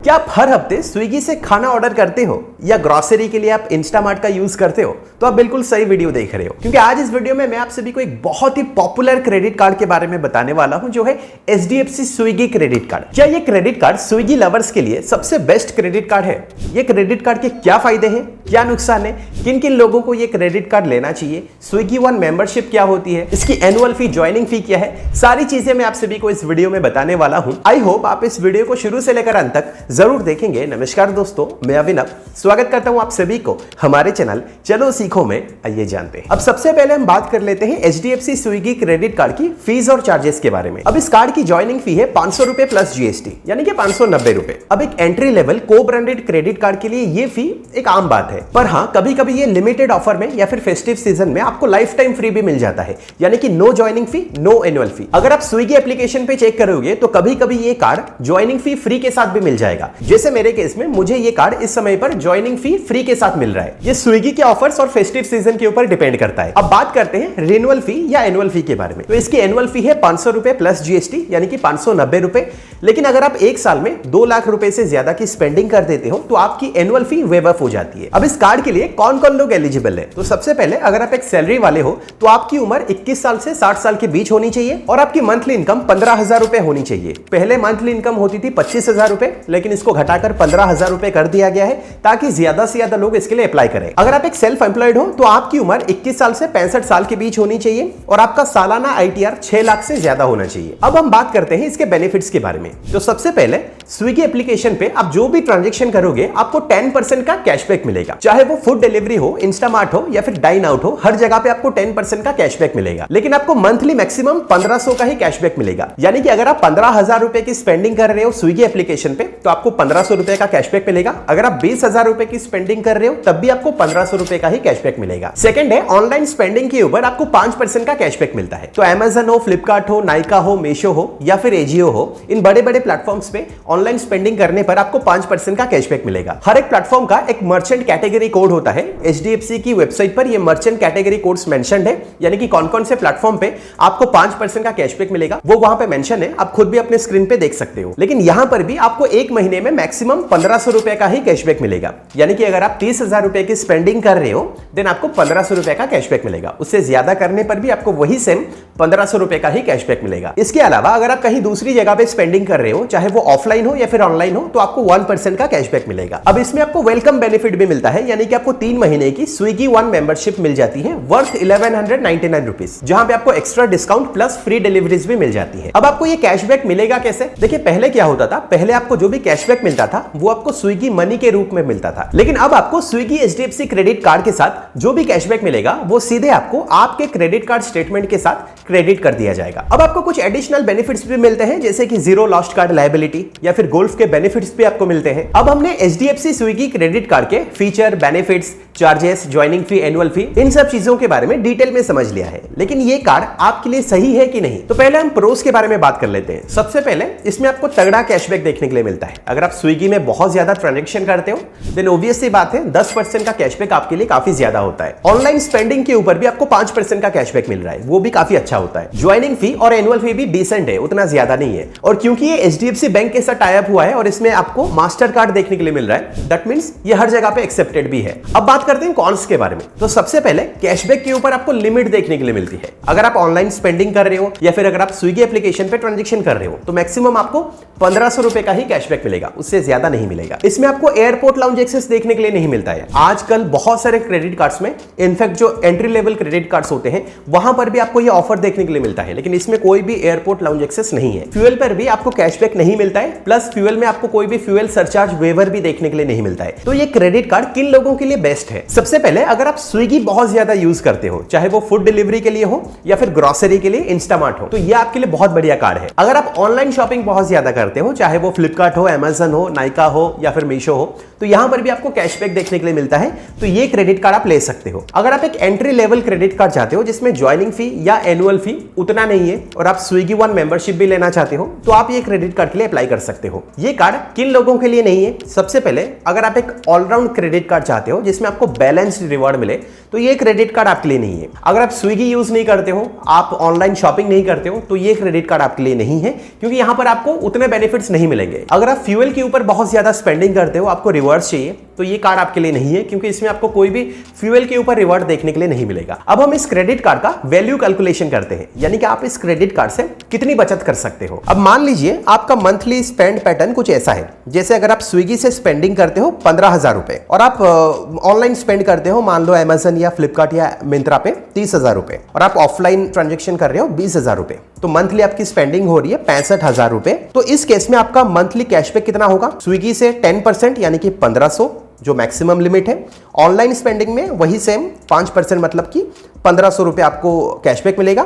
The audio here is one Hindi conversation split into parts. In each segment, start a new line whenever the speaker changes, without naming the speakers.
क्या आप हर हफ्ते स्विगी से खाना ऑर्डर करते हो या ग्रोसरी के लिए आप इंस्टामार्ट का यूज करते हो? तो आप बिल्कुल सही वीडियो देख रहे हो, क्योंकि आज इस वीडियो में मैं आप सभी को एक बहुत ही पॉपुलर क्रेडिट कार्ड के बारे में बताने वाला हूं, जो है HDFC स्विगी क्रेडिट कार्ड। क्या ये क्रेडिट कार्ड स्विगी लवर्स के लिए सबसे बेस्ट क्रेडिट कार्ड है? ये क्रेडिट कार्ड के क्या फायदे हैं, क्या नुकसान है, किन किन लोगों को ये क्रेडिट कार्ड लेना चाहिए, स्विगी वन मेंबरशिप क्या होती है, इसकी एनुअल फी, ज्वाइनिंग फी क्या है, सारी चीजें मैं आप सभी को इस वीडियो में बताने वाला हूं। आई होप आप इस वीडियो को शुरू से लेकर अंत तक जरूर देखेंगे। नमस्कार दोस्तों, मैं अभिनव स्वागत करता हूं आप सभी को हमारे चैनल चलो सीखो में। आइए जानते हैं। अब सबसे पहले हम बात कर लेते हैं HDFC स्विगी क्रेडिट कार्ड की फीस और चार्जेस के बारे में। अब इस कार्ड की ज्वाइनिंग फी है 500 रुपए प्लस GST, यानी कि 590 रुपए। अब एक एंट्री लेवल को ब्रांडेड क्रेडिट कार्ड के लिए ये फी एक आम बात है, पर हाँ कभी कभी ये लिमिटेड ऑफर में या फिर फेस्टिव सीजन में आपको लाइफ टाइम फ्री भी मिल जाता है, यानी कि no joining fee, no annual fee. अगर आप स्विगी एप्लीकेशन पे चेक करोगे तो कभी कभी ये कार्ड ज्वाइनिंग फी फ्री के साथ भी मिल जाएगा। जैसे मेरे केस में मुझे ये कार्ड इस समय पर ज्वाइनिंग फी फ्री के साथ मिल रहा है। ये स्विगी के ऑफर्स और फेस्टिव सीजन के ऊपर डिपेंड करता है। अब बात करते हैं रिन्यूअल फी या एनुअल फी के बारे में। तो इसकी एनुअल फी है 500 रुपए प्लस GST, यानी कि 590 रुपए। लेकिन अगर आप एक साल में 2 लाख रुपए से ज्यादा की स्पेंडिंग कर देते हो तो आपकी एनुअल फी वेव ऑफ हो जाती है। अब इस कार्ड के लिए कौन कौन लोग एलिजिबल है? तो सबसे पहले अगर आप एक सैलरी वाले हो तो आपकी उम्र 21 साल से 60 साल के बीच होनी चाहिए और आपकी मंथली इनकम 15,000 रुपए होनी चाहिए। पहले मंथली इनकम होती थी 25,000 रुपए, लेकिन इसको घटाकर 15,000 रुपए कर दिया गया है ताकि ज्यादा से ज्यादा लोग इसके लिए अप्लाई करें। अगर आप एक सेल्फ एम्प्लॉयड हो तो आपकी उम्र 21 साल से 65 साल के बीच होनी चाहिए और आपका सालाना ITR 6 लाख से ज्यादा होना चाहिए। अब हम बात करते हैं इसके बेनिफिट्स के बारे में। तो सबसे पहले स्विगी एप्लीकेशन पे आप जो भी ट्रांजैक्शन करोगे आपको 10% का कैशबैक मिलेगा। चाहे वो फूड डिलीवरी हो, इंस्टामार्ट हो या फिर डाइन आउट हो, हर जगह पे आपको 10% का कैशबैक मिलेगा। लेकिन आपको मंथली मैक्सिमम 1500 का ही कैशबैक मिलेगा, यानी कि अगर आप 15,000 रुपए की स्पेंडिंग कर रहे हो स्विगी एप्लीकेशन पे तो आपको 1500 रुपए का कैशबैक मिलेगा। अगर आप 20,000 रुपए की स्पेंडिंग कर रहे हो तब भी आपको 1500 रुपए का ही कैशबैक मिलेगा। सेकंड है ऑनलाइन स्पेंडिंग के ऊपर आपको 5% का कैशबैक मिलता है। तो Amazon हो, फ्लिपकार्ट हो, नाइका हो, मीशो हो या फिर एजियो हो, इन बड़े बड़े प्लेटफॉर्म्स पे ऑनलाइन स्पेंडिंग करने पर आपको 5% का कैशबैक मिलेगा। हर एक प्लेटफॉर्म का एक मर्चेंट कैटेगरी कोड होता है। HDFC की वेबसाइट पर ये मर्चेंट कैटेगरी कोड्स मेंशन्ड है, यानी कि कौन कौन से प्लेटफॉर्म पे आपको 5% का कैशबैक मिलेगा वो वहां पे मेंशन है। आप खुद भी अपने स्क्रीन पे देख सकते हो। लेकिन यहां पर भी आपको एक महीने में मैक्सिमम 1500 रुपए का ही कैशबैक मिलेगा, यानी कि अगर आप 30,000 रुपए की स्पेंडिंग कर रहे हो देन आपको 1500 रुपए का कैशबैक मिलेगा। उससे ज्यादा करने पर भी आपको वही सेम 1500 रुपए का ही कैशबैक मिलेगा। इसके अलावा अगर आप कहीं दूसरी जगह पे स्पेंडिंग कर रहे हो, चाहे वो ऑफलाइन हो या फिर ऑनलाइन हो, तो आपको 1% का कैशबैक मिलेगा। अब इसमें आपको वेलकम बेनिफिट भी मिलता है, यानी कि आपको 3 महीने की स्विगी वन मेंबरशिप मिल जाती है वर्थ 1199 रुपीज, जहां पे आपको extra discount plus free deliveries भी मिल जाती है। अब आपको ये कैशबैक मिलेगा कैसे? देखिए पहले क्या होता था, पहले आपको जो भी कैशबैक मिलता था वो आपको स्विगी मनी के रूप में मिलता था। लेकिन अब आपको स्विगी HDFC क्रेडिट कार्ड के साथ जो भी कैशबैक मिलेगा वो सीधे आपको आपके क्रेडिट कार्ड स्टेटमेंट के साथ क्रेडिट कर दिया जाएगा। अब आपको कुछ एडिशनल बेनिफिट्स भी मिलते हैं, जैसे कि जीरो लॉस्ट कार्ड लायबिलिटी या फिर गोल्फ के बेनिफिट्स भी आपको मिलते हैं। अब हमने HDFC स्विगी क्रेडिट कार्ड के feature, benefits, charges, joining fee, annual fee, इन सब चीजों के बारे में डिटेल में समझ लिया है। लेकिन ये कार्ड आपके लिए सही है कि नहीं, तो पहले हम प्रोस के बारे में बात कर लेते हैं। सबसे पहले इसमें आपको तगड़ा कैशबैक देखने के लिए मिलता है। अगर आप स्विगी में बहुत ज्यादा ट्रांजैक्शन करते हो देन ऑब्वियस सी बात है 10% का कैशबैक आपके लिए काफी ज्यादा होता है। ऑनलाइन स्पेंडिंग के ऊपर भी आपको 5% का कैशबैक मिल रहा है, वो भी काफी अच्छा होता है। ज्वाइनिंग फी और एनुअल फी भी डिसेंट है, उतना ज्यादा नहीं है। और क्योंकि ये HDFC बैंक के साथ टाई अप हुआ है और इसमें आपको मास्टर कार्ड देखने के लिए मिल रहा है, दैट मींस ये हर जगह पे एक्सेप्टेड भी है। अब बात करते हैं कॉन्स के बारे में। तो सबसे पहले कैशबैक के ऊपर आपको लिमिट देखने के लिए मिलती है। अगर आप ऑनलाइन स्पेंडिंग कर रहे हो या फिर अगर आप स्विगी एप्लीकेशन पे ट्रांजैक्शन कर रहे हो तो मैक्सिमम आपको 1500 रुपए का ही कैशबैक मिलेगा, उससे ज्यादा नहीं मिलेगा। इसमें आपको एयरपोर्ट लाउंज एक्सेस देखने के लिए नहीं मिलता है। आजकल बहुत सारे क्रेडिट कार्ड्स में, इनफैक्ट जो एंट्री लेवल क्रेडिट कार्ड्स होते हैं वहां पर भी आपको ये ऑफर देखने के लिए मिलता है, लेकिन इसमें कोई भी एयरपोर्ट लाउंज एक्सेस नहीं है। फ्यूल पर भी आपको कैशबैक नहीं मिलता है, प्लस फ्यूल में आपको कोई भी फ्यूल सरचार्ज वेवर भी देखने के लिए नहीं मिलता है। तो ये क्रेडिट कार्ड किन लोगों के लिए बेस्ट है? सबसे पहले अगर आप स्विगी बहुत ज्यादा यूज करते हो, चाहे वो फूड डिलीवरी के लिए हो या फिर ग्रोसरी के लिए, इंस्टामार्ट हो, तो ये आपके लिए बहुत बढ़िया कार्ड है। अगर आप ऑनलाइन शॉपिंग बहुत ज्यादा करते हो, चाहे वो फ्लिपकार्ट हो, Amazon हो, नाइका हो या फिर मीशो हो, तो यहां पर भी आपको कैशबैक देखने के लिए मिलता है, तो ये क्रेडिट कार्ड आप ले सकते हो। अगर आप एक एंट्री लेवल क्रेडिट कार्ड चाहते हो जिसमें ज्वाइनिंग फी या एनुअल फी उतना नहीं है और आप स्विगी वन मेंबरशिप भी लेना चाहते हो तो आप ये क्रेडिट कार्ड के लिए अप्लाई कर सकते हो। ये कार्ड किन लोगों के लिए नहीं है? सबसे पहले अगर आप एक ऑलराउंड क्रेडिट कार्ड चाहते हो जिसमें आपको बैलेंस्ड रिवॉर्ड मिले तो ये क्रेडिट कार्ड आपके लिए नहीं है। अगर आप स्विगी यूज नहीं करते हो, आप ऑनलाइन शॉपिंग नहीं करते हो तो ये क्रेडिट कार्ड आपके लिए नहीं है, क्योंकि यहां पर आपको उतने बेनिफिट्स नहीं मिलेंगे। अगर आप फ्यूल के ऊपर बहुत ज्यादा स्पेंडिंग करते हो, आपको रिवॉर्ड्स चाहिए, तो ये कार्ड आपके लिए नहीं है, क्योंकि इसमें आपको कोई भी फ्यूल के ऊपर रिवॉर्ड देखने के लिए नहीं मिलेगा। अब हम इस क्रेडिट कार्ड का वैल्यू कैलकुलेशन करते हैं, यानी कि आप इस क्रेडिट कार्ड से कितनी बचत कर सकते हो। अब मान लीजिए आपका मंथली स्पेंड पैटर्न कुछ ऐसा है, जैसे अगर आप स्विगी से स्पेंडिंग करते हो 15,000 रुपए और आप ऑनलाइन स्पेंड करते हो मान लो अमेजन या फ्लिपकार्ट या मिंत्रा पे 30,000 रुपए और आप ऑफलाइन ट्रांजेक्शन कर रहे हो 20,000 रुपए, तो मंथली आपकी स्पेंडिंग हो रही है 65,000 रुपए। तो इस केस में आपका मंथली कैशबैक कितना होगा? स्विगी से 10% यानी कि 1500 जो मैक्सिमम लिमिट है। ऑनलाइन स्पेंडिंग में वही सेम 5% मतलब कि 1500 रुपए आपको कैशबैक मिलेगा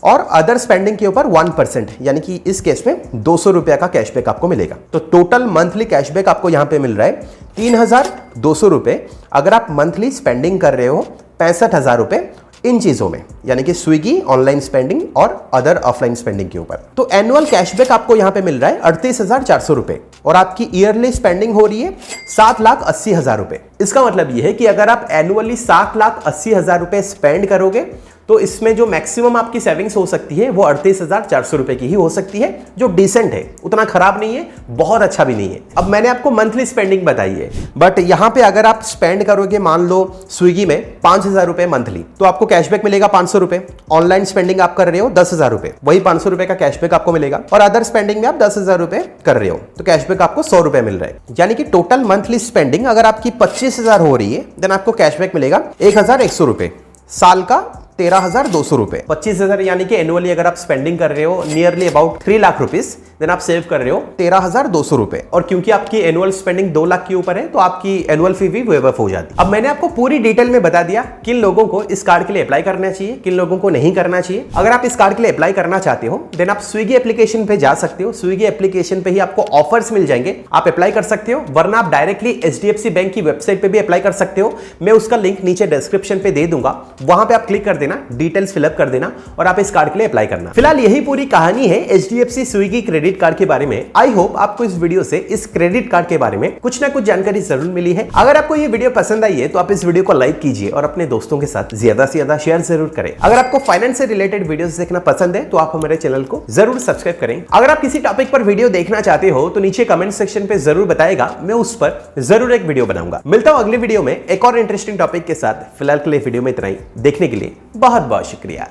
और अदर स्पेंडिंग के ऊपर 1% यानी कि इस केस में 200 रुपया का कैशबैक आपको मिलेगा। तो टोटल मंथली कैशबैक आपको यहां पे मिल रहा है 3,200 रुपए अगर आप मंथली स्पेंडिंग कर रहे हो 65,000 रुपए इन चीजों में, यानी कि स्विगी, ऑनलाइन स्पेंडिंग और अदर ऑफलाइन स्पेंडिंग के ऊपर। तो एनुअल कैशबैक आपको यहां पे मिल रहा है 38,400 रुपए और आपकी ईयरली स्पेंडिंग हो रही है 7,80,000 रुपए। इसका मतलब यह है कि अगर आप एनुअली 7,80,000 रुपए स्पेंड करोगे तो इसमें जो मैक्सिमम आपकी सेविंग्स हो सकती है वो 38,400 रुपए की ही हो सकती है, जो डिसेंट है, उतना खराब नहीं है, बहुत अच्छा भी नहीं है। अब मैंने आपको मंथली स्पेंडिंग बताई है, बट यहां पे अगर आप स्पेंड करोगे मान लो स्विगी में 5,000 रुपए मंथली तो आपको कैशबैक मिलेगा 500 रुपए। ऑनलाइन स्पेंडिंग आप कर रहे हो 10,000 रुपए, वही 500 रुपए का कैशबैक आपको मिलेगा और अदर स्पेंडिंग में आप 10,000 रुपए कर रहे हो तो कैशबैक आपको 100 रुपए मिल रहा है। यानी कि टोटल मंथली स्पेंडिंग अगर आपकी 25,000 हो रही है देन आपको कैशबैक मिलेगा 1,100 रुपए, साल का 13,200 रुपए। 25,000 यानी कि एनुअली अगर आप स्पेंडिंग कर रहे हो nearly about 3 lakh rupees, then आप सेव कर रहे हो 13,200 रुपए। और क्योंकि आपकी एनुअल स्पेंडिंग 2 लाख के ऊपर है तो आपकी एनुअल फी भी वेव ऑफ हो जाती है। अब मैंने आपको पूरी डिटेल में बता दिया किन लोगों को इस कार्ड के लिए अप्लाई करना चाहिए, किन लोगों को नहीं करना चाहिए। अगर आप इस कार्ड के लिए अप्लाई करना चाहते हो देन आप स्विगी एप्लीकेशन पे जा सकते हो, स्विगी एप्लीकेशन पे ही आपको ऑफर्स मिल जाएंगे, आप अप्लाई कर सकते हो, वरना आप डायरेक्टली HDFC बैंक की वेबसाइट पे भी अप्लाई कर सकते हो। मैं उसका लिंक नीचे डिस्क्रिप्शन पे दे दूंगा, वहां पे आप क्लिक कर देना, डिटेल्स फिलअप कर देना और आप इस कार्ड के लिए अप्लाई करना। फिलहाल यही पूरी कहानी है HDFC स्विगी क्रेडिट कार्ड के बारे में। आई होप आपको इस वीडियो से इस क्रेडिट कार्ड के बारे में कुछ ना कुछ जानकारी जरूर मिली है। अगर आपको ये वीडियो पसंद आई है तो आप इस वीडियो को लाइक कीजिए और अपने दोस्तों के साथ ज्यादा से ज्यादा शेयर जरूर करें। अगर आपको फाइनेंस से रिलेटेड वीडियोस देखना पसंद है तो आप हमारे चैनल को जरूर सब्सक्राइब करें। अगर आप किसी टॉपिक पर वीडियो देखना चाहते हो तो नीचे कमेंट सेक्शन पे जरूर बताएगा, मैं उस पर जरूर एक वीडियो बनाऊंगा। मिलता हूं अगले वीडियो में एक और इंटरेस्टिंग टॉपिक के साथ। फिलहाल के लिए वीडियो में इतना ही। देखने के लिए बहुत बहुत शुक्रिया।